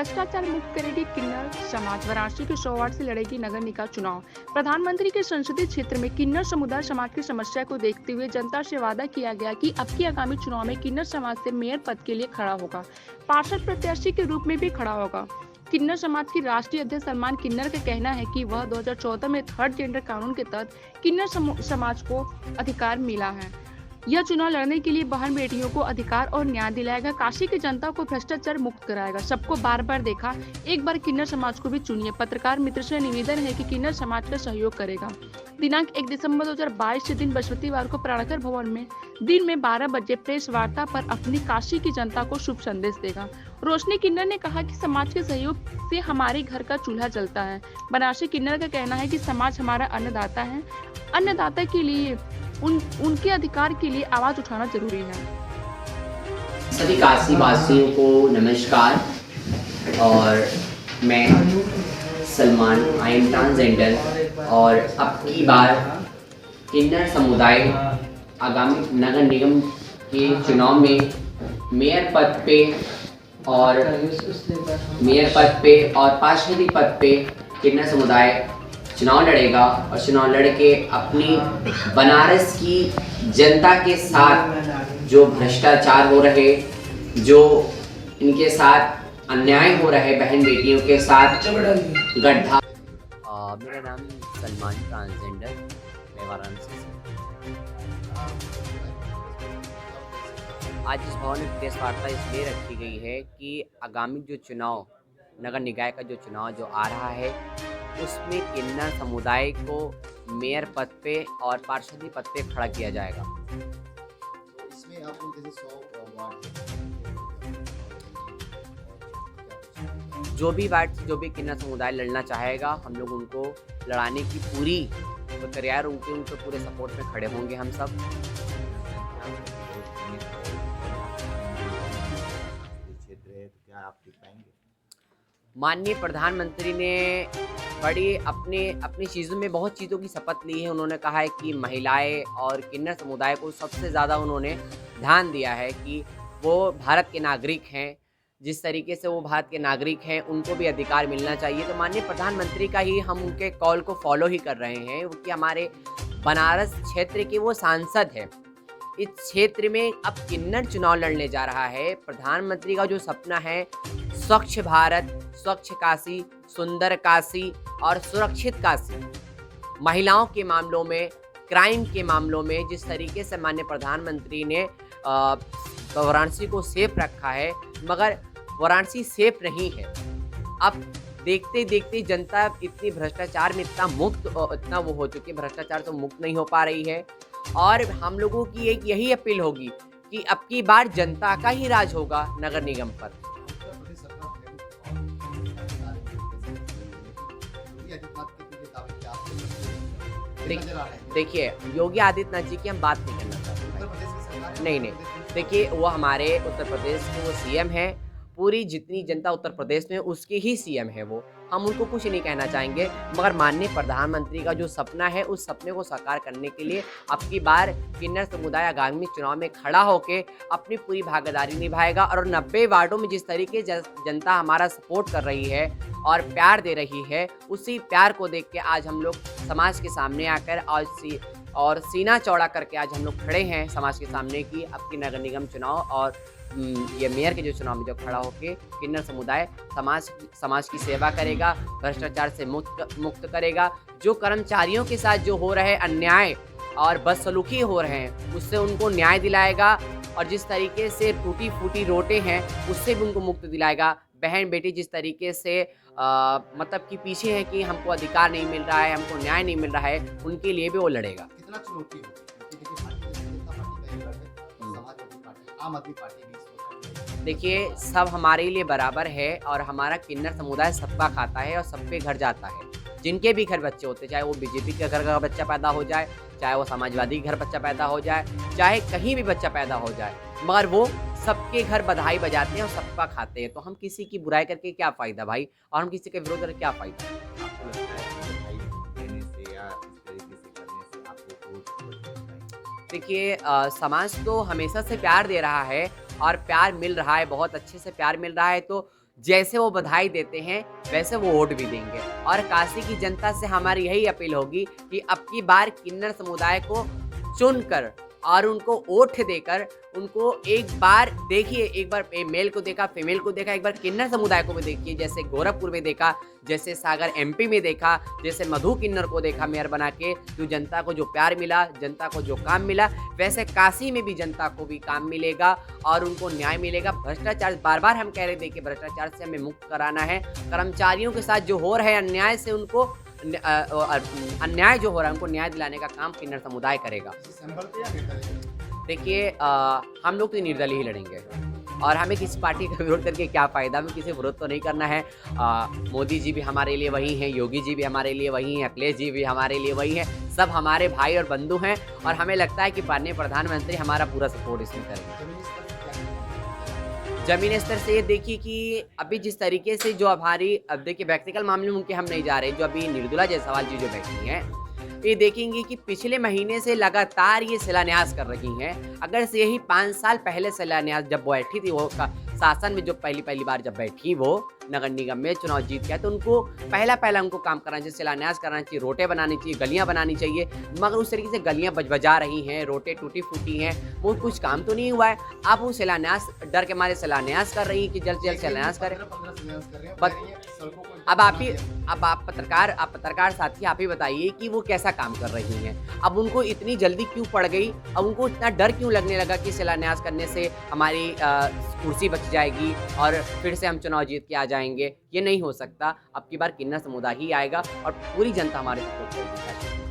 भ्रष्टाचार मुक्त करेगी किन्नर समाज। वाराणसी के 100 वार्ड से लड़ेगी नगर निकाय चुनाव। प्रधानमंत्री के संसदीय क्षेत्र में किन्नर समुदाय समाज की समस्या को देखते हुए जनता से वादा किया गया कि अब की आगामी चुनाव में किन्नर समाज से मेयर पद के लिए खड़ा होगा, पार्षद प्रत्याशी के रूप में भी खड़ा होगा। किन्नर समाज की राष्ट्रीय अध्यक्ष सलमान किन्नर का कहना है कि वह 2014 में थर्ड जेंडर कानून के तहत किन्नर समाज को अधिकार मिला है। यह चुनाव लड़ने के लिए बहन बेटियों को अधिकार और न्याय दिलाएगा, काशी की जनता को भ्रष्टाचार मुक्त कराएगा। सबको बार बार देखा, एक बार किन्नर समाज को भी चुनिए। पत्रकार मित्र से निवेदन है कि किन्नर समाज का सहयोग करेगा। दिनांक 1 दिसंबर 2022 के दिन बृहस्पतिवार को प्राणकर भवन में दिन में 12 बजे प्रेस वार्ता पर अपनी काशी की जनता को शुभ संदेश देगा। रोशनी किन्नर ने कहा कि समाज के सहयोग से हमारे घर का चूल्हा जलता है। बनारसी किन्नर का कहना है कि समाज हमारा अन्नदाता है, अन्नदाता के लिए उनके अधिकार के लिए आवाज उठाना जरूरी है। सभी काशी वासियों को नमस्कार। और मैं सलमान, आई एम ट्रांसजेंडर और अब की बार किन्नर समुदाय आगामी नगर निगम के चुनाव में मेयर पद पे और पार्षदी पद पे किन्नर समुदाय चुनाव लड़ेगा और चुनाव लड़के अपनी बनारस की जनता के साथ जो भ्रष्टाचार हो रहे, जो इनके साथ अन्याय हो रहे बहन बेटियों के साथ गड्ढा। मेरा नाम सलमान, ट्रांसजेंडर, मैं वाराणसी से। आज इस भवन में प्रेस वार्ता इसलिए रखी गई है कि आगामी जो चुनाव नगर निकाय का जो चुनाव जो आ रहा है उसमें किन्नर समुदाय को मेयर पद पे और पार्षदी पद पे खड़ा किया जाएगा। तो इसमें आप लोग जैसे 100 वार्ड जो भी वार्ड से जो भी किन्नर समुदाय लड़ना चाहेगा, हम लोग उनको लड़ाने की पूरी तैयार, उनके पूरे सपोर्ट में खड़े होंगे हम सब। क्षेत्र है, तो क्या आप टिक पाएंगे? माननीय प्रधानमंत्री ने बड़ी अपनी चीज़ों में बहुत चीज़ों की शपथ ली है। उन्होंने कहा है कि महिलाएं और किन्नर समुदाय को सबसे ज़्यादा उन्होंने ध्यान दिया है कि वो भारत के नागरिक हैं। जिस तरीके से वो भारत के नागरिक हैं उनको भी अधिकार मिलना चाहिए। तो माननीय प्रधानमंत्री का ही हम उनके कॉल को फॉलो ही कर रहे हैं क्योंकि हमारे बनारस क्षेत्र के वो सांसद हैं। इस क्षेत्र में अब किन्नर चुनाव लड़ने जा रहा है। प्रधानमंत्री का जो सपना है स्वच्छ भारत, स्वच्छ काशी, सुंदर काशी और सुरक्षित काशी। महिलाओं के मामलों में, क्राइम के मामलों में जिस तरीके से माननीय प्रधानमंत्री ने वाराणसी को सेफ रखा है, मगर वाराणसी सेफ नहीं है। अब देखते देखते जनता इतनी भ्रष्टाचार में इतना वो हो चुकी है, भ्रष्टाचार तो मुक्त नहीं हो पा रही है। और हम लोगों की एक यही अपील होगी कि अब की बार जनता का ही राज होगा नगर निगम पर। देखिए, योगी आदित्यनाथ जी की हम बात नहीं करना चाहते। नहीं, देखिए वो हमारे उत्तर प्रदेश के वो सीएम हैं। पूरी जितनी जनता उत्तर प्रदेश में उसके ही सीएम है वो, हम उनको कुछ नहीं कहना चाहेंगे। मगर माननीय प्रधानमंत्री का जो सपना है उस सपने को साकार करने के लिए अब की बार किन्नर समुदाय आगामी चुनाव में खड़ा होकर अपनी पूरी भागीदारी निभाएगा। और 90 वार्डों में जिस तरीके जनता हमारा सपोर्ट कर रही है और प्यार दे रही है, उसी प्यार को देख के आज हम लोग समाज के सामने आकर और सीना चौड़ा करके आज हम लोग खड़े हैं समाज के सामने कि अब की नगर निगम चुनाव और ये मेयर के जो चुनाव में जो खड़ा होकर किन्नर समुदाय समाज की सेवा करेगा, भ्रष्टाचार से मुक्त करेगा। जो कर्मचारियों के साथ जो हो रहे अन्याय और बदसलूकी हो रहे हैं उससे उनको न्याय दिलाएगा। और जिस तरीके से टूटी फूटी रोटे हैं उससे भी उनको मुक्त दिलाएगा। बहन बेटी जिस तरीके से मतलब कि पीछे है कि हमको अधिकार नहीं मिल रहा है, हमको न्याय नहीं मिल रहा है, उनके लिए भी वो लड़ेगा। कितना चुनौती होगी? आम आदमी पार्टी देखिए, सब हमारे लिए बराबर है और हमारा किन्नर समुदाय सबका खाता है और सब पे घर जाता है। जिनके भी घर बच्चे होते, चाहे वो बीजेपी के घर का बच्चा पैदा हो जाए, चाहे वो समाजवादी घर बच्चा पैदा हो जाए, चाहे कहीं भी बच्चा पैदा हो जाए, मगर वो सबके घर बधाई बजाते हैं और सबका खाते हैं। तो हम किसी की बुराई करके क्या फ़ायदा भाई, और हम किसी के विरोध करके क्या फ़ायदा। देखिए, समाज तो हमेशा से प्यार दे रहा है और प्यार मिल रहा है, बहुत अच्छे से प्यार मिल रहा है। तो जैसे वो बधाई देते हैं वैसे वो वोट भी देंगे। और काशी की जनता से हमारी यही अपील होगी कि अब की बार किन्नर समुदाय को चुनकर और उनको वोट देकर उनको एक बार देखिए, एक बार मेल को देखा, फीमेल को देखा, एक बार किन्नर समुदाय को भी देखिए। जैसे गोरखपुर में देखा, जैसे सागर एमपी में देखा, जैसे मधु किन्नर को देखा मेयर बना के, तो जनता को जो प्यार मिला, जनता को जो काम मिला, वैसे काशी में भी जनता को भी काम मिलेगा और उनको न्याय मिलेगा। भ्रष्टाचार, बार बार हम कह रहे थे कि भ्रष्टाचार से हमें मुक्त कराना है। कर्मचारियों के साथ जो हो रहा है अन्याय से उनको अन्याय जो हो रहा है उनको न्याय दिलाने का काम किन्नर समुदाय करेगा। देखिए हम लोग तो निर्दलीय ही लड़ेंगे और हमें किसी पार्टी का विरोध करके क्या फ़ायदा, हमें किसी विरोध तो नहीं करना है। मोदी जी भी हमारे लिए वही हैं, योगी जी भी हमारे लिए वही हैं, अखिलेश जी भी हमारे लिए वही हैं, सब हमारे भाई और बंधु हैं और हमें लगता है कि माननीय प्रधानमंत्री हमारा पूरा सपोर्ट इसमें करेंगे। ज़मीनी स्तर से ये देखिए कि अभी जिस तरीके से जो हमारी, अब देखिए व्यक्तिगत मामले में उनके हम नहीं जा रहे, जो अभी निर्दुला जायसवाल जी जो बैठी हैं, ये देखेंगे कि पिछले महीने से लगातार ये शिलान्यास कर रही हैं। अगर से यही 5 साल पहले शिलान्यास जब बैठी थी, वो शासन में जो पहली बार जब बैठी वो नगर निगम में चुनाव जीत गया, तो उनको पहला उनको काम करना चाहिए, शिलान्यास करना चाहिए, रोटें बनानी चाहिए, गलियां बनानी चाहिए। मगर उस तरीके से गलियां बजा रही हैं, रोटें टूटी फूटी हैं, वो कुछ काम तो नहीं हुआ है। अब वो शिलान्यास डर के मारे शिलान्यास कर रही है कि जल्द से जल्द शिलान्यास करें। अब आप पत्रकार साथी आप ही बताइए कि वो कैसा काम कर रही हैं। अब उनको इतनी जल्दी क्यों पड़ गई, अब उनको इतना डर क्यों लगने लगा कि शिलान्यास करने से हमारी कुर्सी बच जाएगी और फिर से हम चुनाव जीत के आ जाएंगे। ये नहीं हो सकता। अब की बार किन्नर समुदाय ही आएगा और पूरी जनता हमारे सपोर्ट करेगी।